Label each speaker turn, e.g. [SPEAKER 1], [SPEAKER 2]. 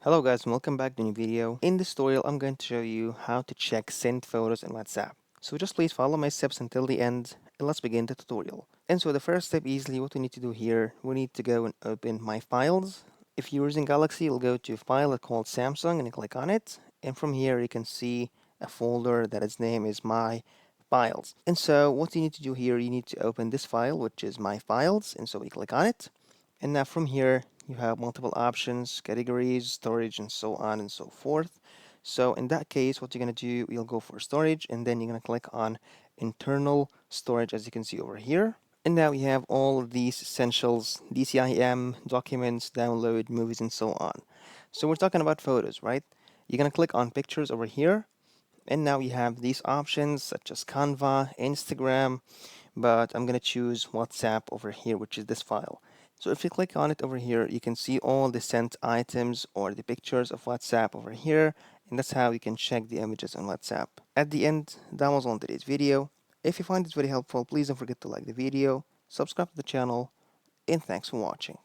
[SPEAKER 1] Hello guys and welcome back to a new video. In this tutorial I'm going to show you how to check sent photos in WhatsApp. So just please follow my steps until the end and let's begin the tutorial. And so the first step, easily what we need to do here, we need to go and open my files. If you're using Galaxy, you'll go to a file called Samsung and you click on it. And from here you can see a folder that its name is My Files. And so what you need to do here, you need to open this file, which is My Files. And so we click on it. And now from here, you have multiple options, categories, storage, and so on and so forth. So in that case, what you're going to do, you'll go for storage, and then you're going to click on internal storage, as you can see over here. And now you have all of these essentials, DCIM, documents, download, movies, and so on. So we're talking about photos, right? You're going to click on pictures over here. And now you have these options such as Canva, Instagram, but I'm going to choose WhatsApp over here, which is this file. So if you click on it over here, you can see all the sent items or the pictures of WhatsApp over here, and that's how you can check the images on WhatsApp. At the end, that was all today's video. If you find this very helpful, please don't forget to like the video, subscribe to the channel, and thanks for watching.